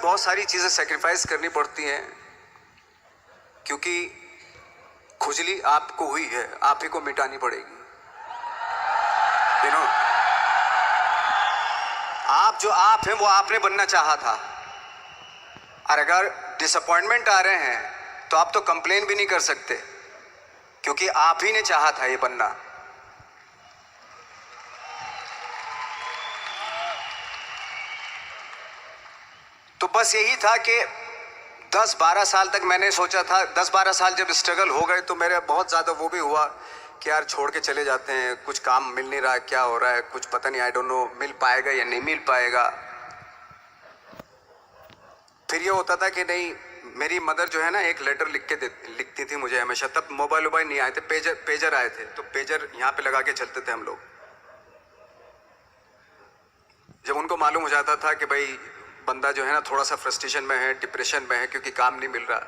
बहुत सारी चीज़ें सेक्रीफाइस करनी पड़ती हैं, क्योंकि खुजली आपको हुई है, आप ही को मिटानी पड़ेगी। आप जो आप हैं वो आपने बनना चाहा था, और अगर डिसअपॉइंटमेंट आ रहे हैं तो आप तो कंप्लेन भी नहीं कर सकते, क्योंकि आप ही ने चाहा था ये बनना। तो बस यही था कि 10-12 साल तक मैंने सोचा था, 10-12 साल जब स्ट्रगल हो गए तो मेरे बहुत ज़्यादा वो भी हुआ कि यार छोड़ के चले जाते हैं, कुछ काम मिल नहीं रहा है, क्या हो रहा है कुछ पता नहीं, आई डोंट नो मिल पाएगा या नहीं मिल पाएगा। फिर ये होता था कि नहीं, मेरी मदर जो है ना एक लेटर लिखती थी मुझे हमेशा। तब मोबाइल नहीं आए थे, पेजर आए थे, तो पेजर यहाँ पे लगा के चलते थे हम लोग। जब उनको मालूम हो जाता था कि भाई बंदा जो है ना थोड़ा सा फ्रस्ट्रेशन में है, डिप्रेशन में है क्योंकि काम नहीं मिल रहा,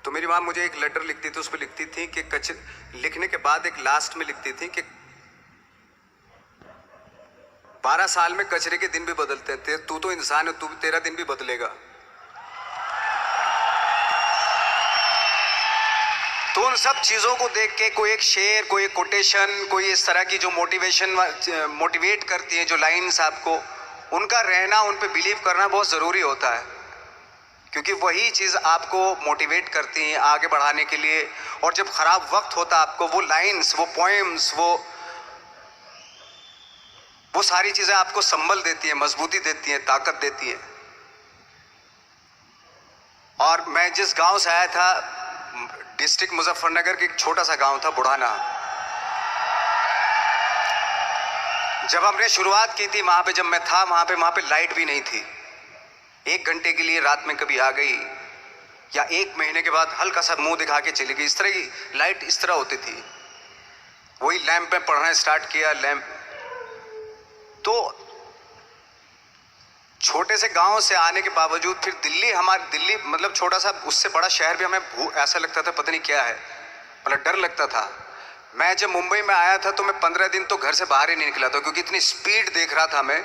तो मेरी माँ मुझे एक लेटर लिखती थी। उस पर लिखती थी कि लिखने के बाद एक लास्ट में लिखती थी कि 12 साल में कचरे के दिन भी बदलते थे, तू तो इंसान है, तू तेरा दिन भी बदलेगा। तो उन सब चीज़ों को देख के कोई एक शेर, कोई एक कोटेशन, कोई इस तरह की जो मोटिवेट करती है जो लाइंस आपको, उनका रहना, उन पे बिलीव करना बहुत ज़रूरी होता है, क्योंकि वही चीज़ आपको मोटिवेट करती हैं आगे बढ़ाने के लिए। और जब ख़राब वक्त होता है आपको वो लाइंस, वो पोएम्स, वो सारी चीज़ें आपको संबल देती हैं, मजबूती देती हैं, ताकत देती हैं। और मैं जिस गांव से आया था, डिस्ट्रिक्ट मुजफ्फरनगर के एक छोटा सा गांव था बुढ़ाना, जब हमने शुरुआत की थी वहाँ पे, जब मैं था वहाँ पे लाइट भी नहीं थी। 1 घंटे के लिए रात में कभी आ गई, या 1 महीने के बाद हल्का सा मुंह दिखा के चली गई। इस तरह की लाइट इस तरह होती थी। वही लैंप में पढ़ना स्टार्ट किया, लैंप। तो छोटे से गांव से आने के बावजूद फिर दिल्ली मतलब छोटा सा, उससे बड़ा शहर भी हमें ऐसा लगता था पता नहीं क्या है, मतलब डर लगता था। मैं जब मुंबई में आया था तो मैं 15 दिन तो घर से बाहर ही नहीं निकला था, क्योंकि इतनी स्पीड देख रहा था मैं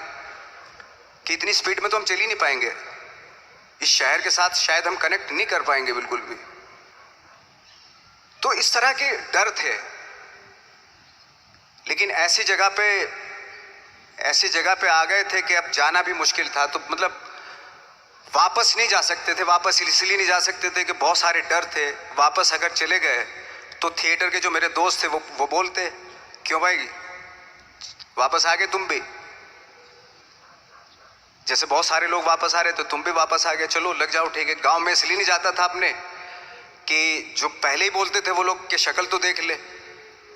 कि इतनी स्पीड में तो हम चल ही नहीं पाएंगे, इस शहर के साथ शायद हम कनेक्ट नहीं कर पाएंगे बिल्कुल भी। तो इस तरह के डर थे। लेकिन ऐसी जगह पे आ गए थे कि अब जाना भी मुश्किल था। तो मतलब वापस नहीं जा सकते थे। वापस इसलिए नहीं जा सकते थे कि बहुत सारे डर थे। वापस अगर चले गए तो थिएटर के जो मेरे दोस्त थे वो बोलते, क्यों भाई वापस आ गए तुम भी, जैसे बहुत सारे लोग वापस आ रहे तो तुम भी वापस आ गए, चलो लग जाओ ठीक है। गांव में इसलिए नहीं जाता था अपने कि जो पहले ही बोलते थे वो लोग के शक्ल तो देख ले,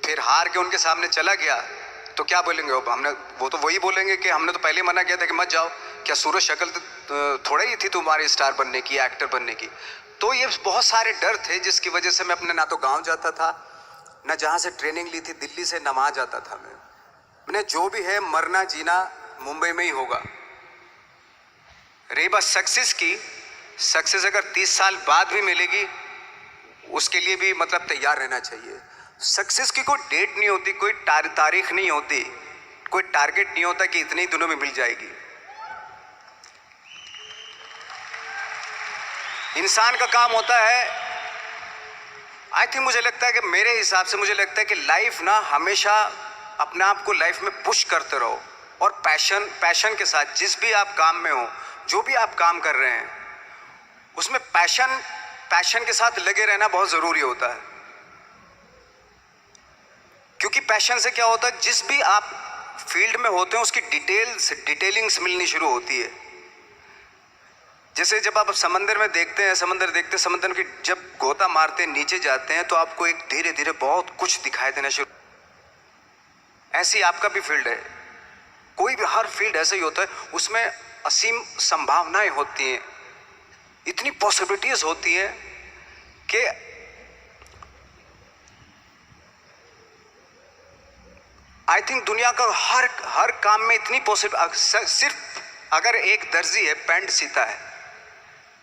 फिर हार के उनके सामने चला गया तो क्या बोलेंगे वो तो वही बोलेंगे कि हमने तो पहले मना किया था कि मत जाओ, क्या सूरज शक्ल तो थोड़ा ही थी तुम्हारी स्टार बनने की, एक्टर बनने की। तो ये बहुत सारे डर थे जिसकी वजह से मैं अपने ना तो गांव जाता था, ना जहाँ से ट्रेनिंग ली थी दिल्ली से, ना वहाँ जाता था। मैंने जो भी है मरना जीना मुंबई में ही होगा। रही बात सक्सेस की, सक्सेस अगर 30 साल बाद भी मिलेगी उसके लिए भी मतलब तैयार रहना चाहिए। सक्सेस की कोई डेट नहीं होती, कोई तारीख नहीं होती, कोई टारगेट नहीं होता कि इतने ही दिनों में मिल जाएगी। इंसान का काम होता है, आई थिंक मुझे लगता है कि मेरे हिसाब से मुझे लगता है कि लाइफ ना हमेशा अपने आप को लाइफ में पुश करते रहो, और पैशन के साथ जिस भी आप काम में हो, जो भी आप काम कर रहे हैं उसमें पैशन के साथ लगे रहना बहुत ज़रूरी होता है। क्योंकि पैशन से क्या होता है, जिस भी आप फील्ड में होते हैं उसकी डिटेलिंग्स मिलनी शुरू होती है। जैसे जब आप समंदर में देखते हैं, समंदर की जब गोता मारते हैं, नीचे जाते हैं तो आपको एक धीरे धीरे बहुत कुछ दिखाई देना शुरू। ऐसी आपका भी फील्ड है, कोई भी हर फील्ड ऐसा ही होता है, उसमें असीम संभावनाएं होती हैं, इतनी पॉसिबिलिटीज होती हैं कि आई थिंक दुनिया का हर काम में इतनी सिर्फ अगर एक दर्जी है पैंट सीता है,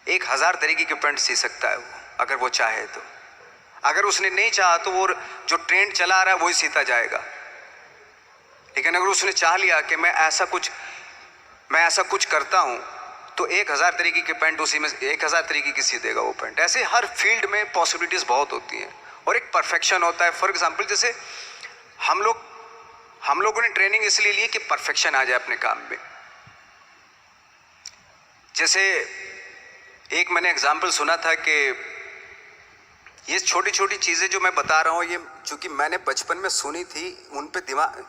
1000 तरीके की पैंट सी सकता है वो, अगर वो चाहे तो। अगर उसने नहीं चाहा तो वो जो ट्रेंड चला रहा है वही सीता जाएगा। लेकिन अगर उसने चाह लिया कि मैं ऐसा कुछ करता हूँ, तो 1000 तरीके के पैंट उसी में 1000 तरीके की सी देगा वो पैंट। ऐसे हर फील्ड में पॉसिबिलिटीज बहुत होती हैं और एक परफेक्शन होता है। फॉर एग्जाम्पल जैसे हम लोगों ने ट्रेनिंग इसलिए ली कि परफेक्शन आ जाए अपने काम में। जैसे एक मैंने एग्जाम्पल सुना था कि ये छोटी छोटी चीज़ें जो मैं बता रहा हूँ, ये चूंकि मैंने बचपन में सुनी थी, उन पे दिमाग,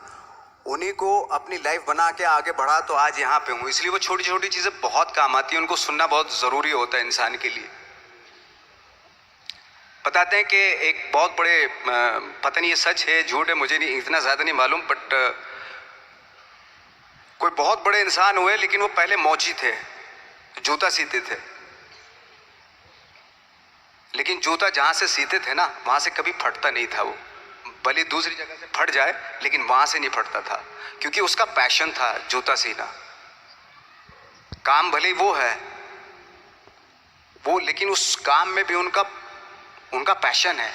उन्हीं को अपनी लाइफ बना के आगे बढ़ा तो आज यहाँ पे हूँ। इसलिए वो छोटी छोटी चीज़ें बहुत काम आती हैं, उनको सुनना बहुत ज़रूरी होता है इंसान के लिए। बताते हैं कि एक बहुत बड़े, पता नहीं ये सच है झूठ है, मुझे नहीं इतना ज़्यादा नहीं मालूम, बट कोई बहुत बड़े इंसान हुए लेकिन वो पहले मौची थे, जूता सीते थे। लेकिन जूता जहाँ से सीते थे ना, वहाँ से कभी फटता नहीं था। वो भले दूसरी जगह से फट जाए लेकिन वहाँ से नहीं फटता था, क्योंकि उसका पैशन था जूता सीना। काम भले वो है वो, लेकिन उस काम में भी उनका पैशन है।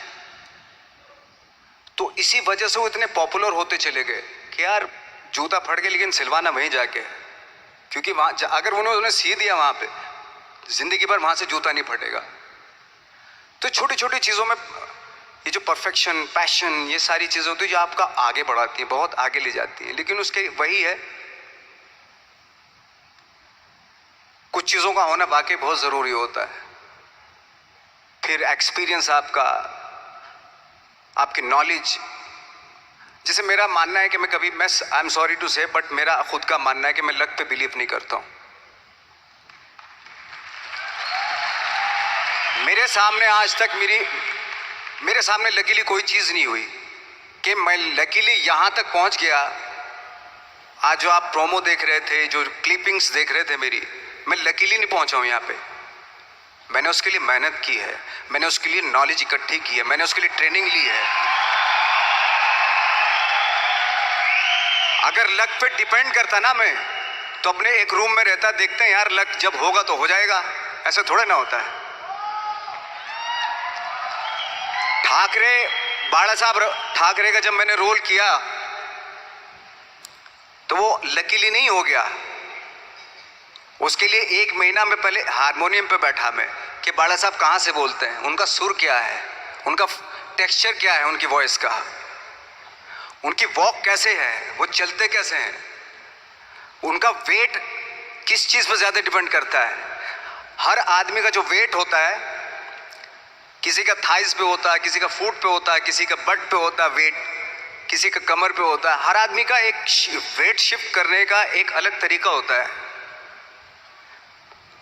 तो इसी वजह से वो इतने पॉपुलर होते चले गए कि यार जूता फट गया लेकिन सिलवाना वहीं जाके, क्योंकि वहाँ अगर उन्होंने सी दिया वहाँ पे, जिंदगी भर वहाँ से जूता नहीं फटेगा। तो छोटी छोटी चीज़ों में ये जो परफेक्शन, पैशन, ये सारी चीज़ें होती है जो आपका आगे बढ़ाती हैं, बहुत आगे ले जाती हैं। लेकिन उसके वही है, कुछ चीज़ों का होना वाकई बहुत ज़रूरी होता है। फिर एक्सपीरियंस आपकी नॉलेज। जैसे मेरा मानना है कि मैं आई एम सॉरी टू से, बट मेरा खुद का मानना है कि मैं लक पे बिलीव नहीं करता हूँ। मेरे सामने आज तक मेरे सामने लकीली कोई चीज़ नहीं हुई कि मैं लकीली यहाँ तक पहुँच गया। आज जो आप प्रोमो देख रहे थे, जो क्लिपिंग्स देख रहे थे मेरी, मैं लकीली नहीं पहुँचा हूँ यहाँ पे। मैंने उसके लिए मेहनत की है, मैंने उसके लिए नॉलेज इकट्ठी की है, मैंने उसके लिए ट्रेनिंग ली है। अगर लक पे डिपेंड करता ना मैं, तो अपने एक रूम में रहता, देखते हैं यार लक जब होगा तो हो जाएगा, ऐसा थोड़ा ना होता है। बाला साहब ठाकरे का जब मैंने रोल किया तो वो लकीली नहीं हो गया। उसके लिए 1 महीना में पहले हारमोनियम पे बैठा मैं कि बाला साहब कहाँ से बोलते हैं, उनका सुर क्या है, उनका टेक्सचर क्या है, उनकी वॉइस का, उनकी वॉक कैसे है, वो चलते कैसे हैं, उनका वेट किस चीज़ पर ज़्यादा डिपेंड करता है। हर आदमी का जो वेट होता है, किसी का थाइस पे होता है, किसी का फुट पे होता है, किसी का बट पे होता है वेट, किसी का कमर पे होता है। हर आदमी का एक वेट शिफ्ट करने का एक अलग तरीका होता है।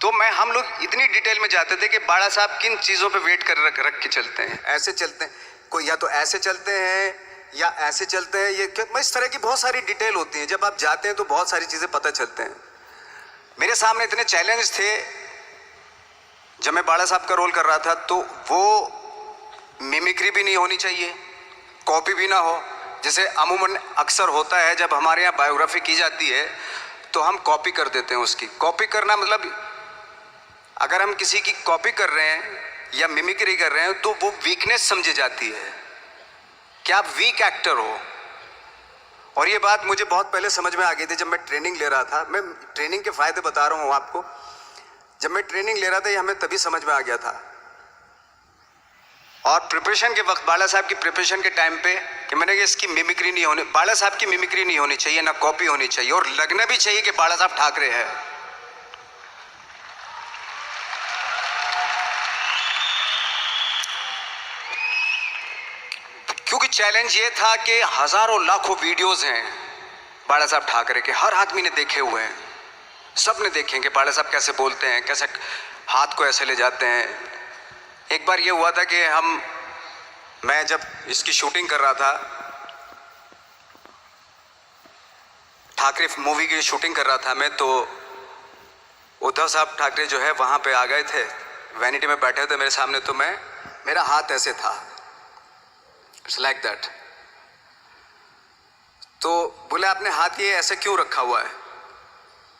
तो हम लोग इतनी डिटेल में जाते थे कि बाला साहब किन चीज़ों पे वेट कर रख के चलते हैं, ऐसे चलते हैं, कोई या तो ऐसे चलते हैं या ऐसे चलते हैं, ये इस तरह की बहुत सारी डिटेल होती हैं। जब आप जाते हैं तो बहुत सारी चीज़ें पता चलते हैं। मेरे सामने इतने चैलेंज थे जब मैं बाला साहब का रोल कर रहा था, तो वो मिमिक्री भी नहीं होनी चाहिए, कॉपी भी ना हो। जैसे अमूमन अक्सर होता है जब हमारे यहाँ बायोग्राफी की जाती है तो हम कॉपी कर देते हैं। उसकी कॉपी करना मतलब अगर हम किसी की कॉपी कर रहे हैं या मिमिक्री कर रहे हैं तो वो वीकनेस समझी जाती है कि आप वीक एक्टर हो। और ये बात मुझे बहुत पहले समझ में आ गई थी जब मैं ट्रेनिंग ले रहा था। मैं ट्रेनिंग के फायदे बता रहा हूँ आपको। जब मैं ट्रेनिंग ले रहा था ये हमें तभी समझ में आ गया था। और प्रिपरेशन के वक्त, बाला साहब की प्रिपरेशन के टाइम पे, कि मैंने कहा इसकी मिमिक्री नहीं होनी, बाला साहब की मिमिक्री नहीं होनी चाहिए, ना कॉपी होनी चाहिए, और लगना भी चाहिए कि बाला साहब ठाकरे है। क्योंकि चैलेंज ये था कि हजारों लाखों वीडियोस हैं बाला साहब ठाकरे के, हर आदमी ने देखे हुए हैं, सब ने देखे कि बाला साहब कैसे बोलते हैं, कैसे हाथ को ऐसे ले जाते हैं। एक बार ये हुआ था कि मैं जब इसकी शूटिंग कर रहा था, ठाकरे मूवी की शूटिंग कर रहा था मैं, तो उद्धव साहब ठाकरे जो है वहाँ पे आ गए थे, वैनिटी में बैठे थे मेरे सामने। तो मेरा हाथ ऐसे था, इट्स लाइक दैट। तो बोले आपने हाथ ये ऐसे क्यों रखा हुआ है?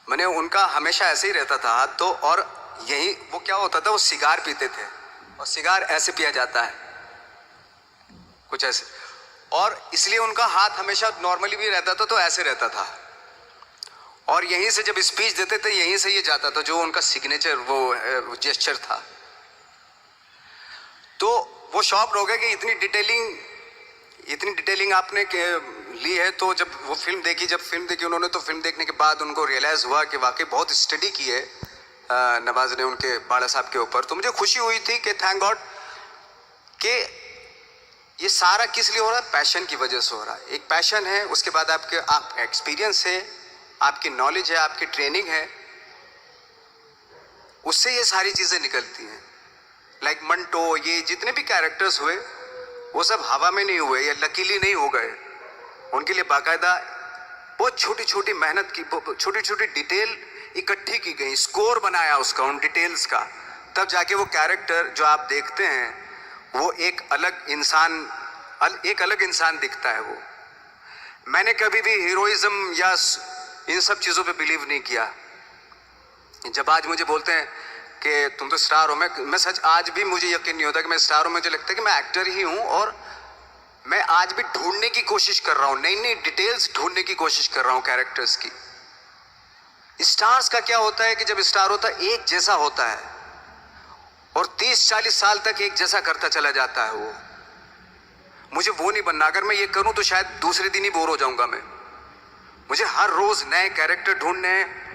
मैंने उनका हमेशा ऐसे ही रहता था हाथ। तो और यही वो क्या होता था, वो सिगार पीते थे और सिगार ऐसे पिया जाता है कुछ ऐसे, और इसलिए उनका हाथ हमेशा नॉर्मली भी रहता था तो ऐसे रहता था। और यहीं से जब स्पीच देते थे यहीं से ये जाता था, जो उनका सिग्नेचर वो जेस्चर था। तो वो शॉक्ड हो गए कि इतनी डिटेलिंग आपने ली है। तो जब वो फिल्म देखी उन्होंने, तो फिल्म देखने के बाद उनको रियलाइज़ हुआ कि वाकई बहुत स्टडी की है नवाज ने उनके बाड़ा साहब के ऊपर। तो मुझे खुशी हुई थी कि थैंक गॉड कि ये सारा किस लिए हो रहा है, पैशन की वजह से हो रहा है। एक पैशन है, उसके बाद आप एक्सपीरियंस है, आपकी नॉलेज है, आपकी ट्रेनिंग है, उससे ये सारी चीज़ें निकलती हैं। लाइक मंटो, ये जितने भी कैरेक्टर्स हुए वो सब हवा में नहीं हुए या लकीली नहीं हो गए। उनके लिए बाकायदा बहुत छोटी छोटी मेहनत की, छोटी छोटी डिटेल इकट्ठी की गई, स्कोर बनाया उसका, उन डिटेल्स का, तब जाके वो कैरेक्टर जो आप देखते हैं वो एक अलग इंसान दिखता है। वो मैंने कभी भी हीरोइज्म या इन सब चीज़ों पे बिलीव नहीं किया। जब आज मुझे बोलते हैं कि तुम तो स्टार हो, मैं सच आज भी मुझे यकीन नहीं होता कि मैं स्टार हूँ। मुझे लगता है कि मैं एक्टर ही हूँ, और मैं आज भी ढूंढने की कोशिश कर रहा हूँ, नई नई डिटेल्स ढूंढने की कोशिश कर रहा हूँ कैरेक्टर्स की। स्टार्स का क्या होता है कि जब स्टार होता है एक जैसा होता है और 30-40 साल तक एक जैसा करता चला जाता है। वो मुझे वो नहीं बनना। अगर मैं ये करूं तो शायद दूसरे दिन ही बोर हो जाऊंगा मैं। मुझे हर रोज नए कैरेक्टर ढूंढने हैं।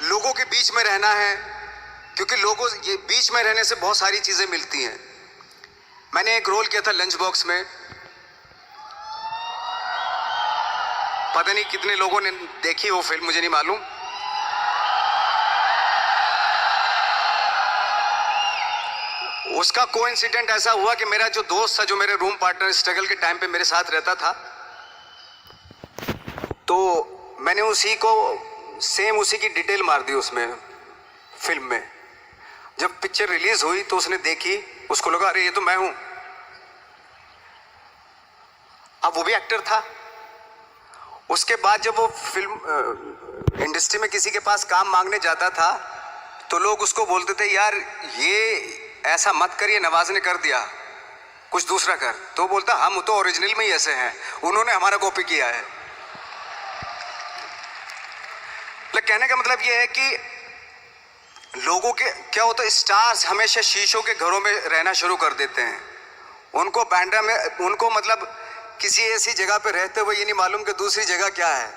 लोगों के बीच में रहना है, क्योंकि लोगों ये बीच में रहने से बहुत सारी चीजें मिलती हैं। मैंने एक रोल किया था लंच बॉक्स में, पता नहीं कितने लोगों ने देखी वो फिल्म, मुझे नहीं मालूम। उसका कोइंसिडेंट ऐसा हुआ कि मेरा जो दोस्त था, जो मेरे रूम पार्टनर स्ट्रगल के टाइम पे मेरे साथ रहता था, तो मैंने उसी की डिटेल मार दी उसमें फिल्म में। जब पिक्चर रिलीज हुई तो उसने देखी, उसको लगा अरे ये तो मैं हूं। अब वो भी एक्टर था। उसके बाद जब वो फिल्म इंडस्ट्री में किसी के पास काम मांगने जाता था तो लोग उसको बोलते थे यार ये ऐसा मत करिए, नवाज ने कर दिया, कुछ दूसरा कर। तो बोलता हम तो ओरिजिनल में ही ऐसे हैं, उन्होंने हमारा कॉपी किया है। कहने का मतलब ये है कि लोगों के क्या होता है, स्टार्स हमेशा शीशों के घरों में रहना शुरू कर देते हैं। उनको बैंड्रा में, उनको मतलब किसी ऐसी जगह पे रहते हुए ये नहीं मालूम कि दूसरी जगह क्या है।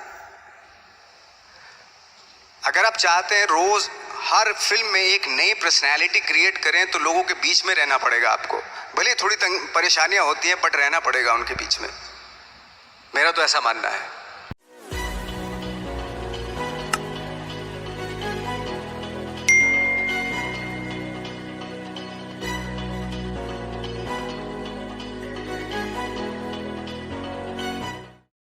अगर आप चाहते हैं रोज हर फिल्म में एक नई पर्सनैलिटी क्रिएट करें तो लोगों के बीच में रहना पड़ेगा आपको। भले थोड़ी परेशानियां होती हैं बट रहना पड़ेगा उनके बीच में। मेरा तो ऐसा मानना है।